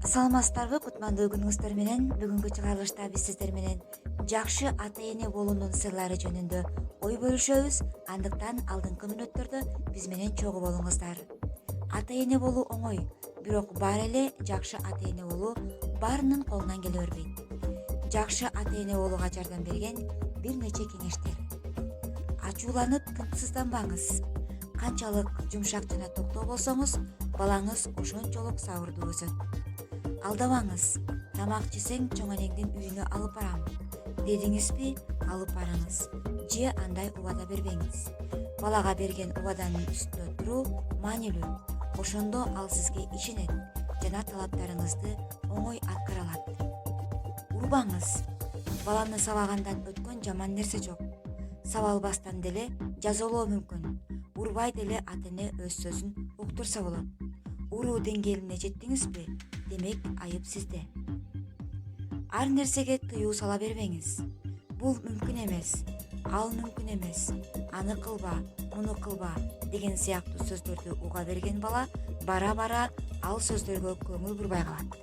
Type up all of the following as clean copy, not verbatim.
Саламатсыздарбы, кутмандуу күнүңүздөр менен. Бүгүнкү чыгарылышта биз сиздер менен жакшы ата-эне болуунун сырлары жөнүндө ой бөлүшөбүз. Андыктан алдыңкы мүнөттөрдө биз менен чогуу болуңуздар. Ата-эне болуу оңой, бирок баары эле жакшы ата-эне болуу баарынын колунан келе бербейт. Жакшы ата-эне болууга жардам берген бир нече кеңештер. Ачууланып тынчсызданбаңыз. Канчалык жумшак жана токтоо болсоңуз, балаңыз ошончолук сабырдуу өсөт. Алдабаңыз. Тамак жесең чоң энеңдин үйүнө алып барам дедиңизби, алып барыңыз. Же андай убада бербеңиз. Балага берген убаданын үстүнө туруу маанилүү. Ошондо ал сизге ишенет жана талаптарыңызды оңой аткара алат. Урбаңыз. Баланы сабагандан өткөн жаман нерсе жок. Сабалбастан деле жазалоо мүмкүн. Урбай деле ата-эне өз сөзүн уктурса болот. Уруу деңгээлине жеттиңизби? Демек айып сизде. Ар нерсеге тыюу сала бербеңиз. Бул мүмкүн эмес, ал мүмкүн эмес, аны кылба, муну кылба деген сыяктуу сөздөрдү уга берген бала бара-бара ал сөздөргө көңүл бурбай калат.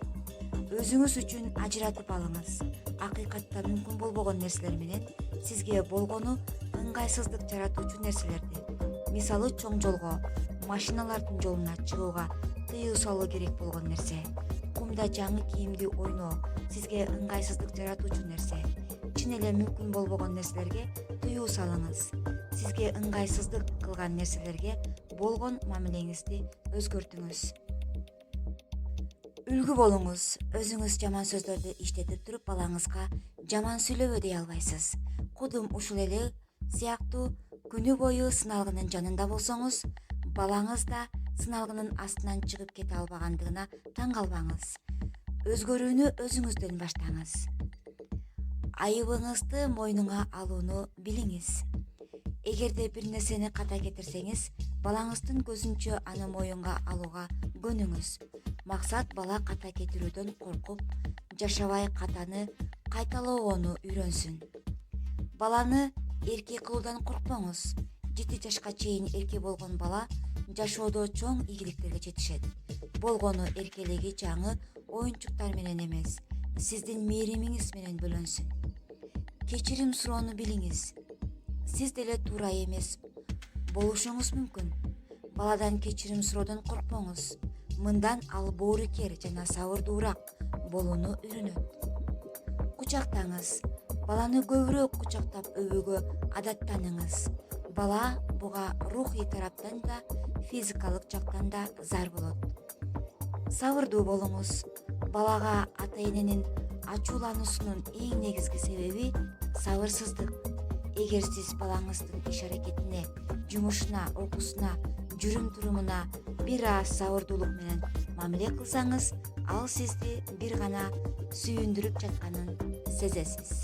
Өзүңүз үчүн ажыратып алыңыз. Акыйкатта мүмкүн болбогон нерселер менен сизге болгону ыңгайсыздык жаратуучу нерселерди. Мисалы, чоң жолго, машиналардын жолуна чыгууга тыюу салуу керек болгон нерсе. Кумда жаңы кийимди ойноо сизге ыңгайсыздык жаратуучу нерсе. Чын эле мүмкүн болбогон нерселерге тыюу салыңыз. Сизге ыңгайсыздык кылган нерселерге болгон мамилеңизди өзгөртүңүз. Үлгү болуңуз. Өзүңүз жаман сөздөрдү иштетип туруп балаңызга жаман сүйлөбө дей албайсыз. Кудум ушул эле сыяктуу күнү бою сыналгынын жанында болсоңуз, балаңыз да сыналгынын астынан чыгып кете албагандыгына таң калбаңыз. Өзгөрүүнү өзүңүздөн баштаңыз. Айыбыңызды мойнуңа алууну билиңиз. Эгерде бир нерсени ката кетирсеңиз, балаңыздын көзүнчө аны моюнга алууга көнүңүз. Максат бала ката кетирүүдөн коркуп, жашабай катаны кайталоогону үйрөнсүн. Баланы эрке кылуудан коркпоңуз. 7 жашка чейин эрке болгон бала жашоодо чоң ийгиликтерге жетишет. Болгону эркелиги жаңы оюнчуктар менен эмес, сиздин мээримиңиз менен бөлөнсүн. Кечирим суроону билиңиз. Сиз деле туура эмес болушуңуз мүмкүн. Баладан кечирим суроодон коркпоңуз. Мындан ал боорукер жана сабырдуураак болууну үйрөнөт. Кучактаңыз. Баланы көбүрөөк кучактап өбүүгө адаттаныңыз. Бала буга рухий тараптан да, физикалык жактан да зар болот. Сабырдуу болуңуз. Балага ата-эненин ачуулануусунун эң негизги себеби сабырсыздык. Эгер сиз балаңыздын иш-аракетине, жумушуна, окуусуна, жүрүм-турумуна бир аз сабырдуулук менен мамиле кылсаңыз, ал сизди бир гана сүйүндүрүп жатканын сезесиз.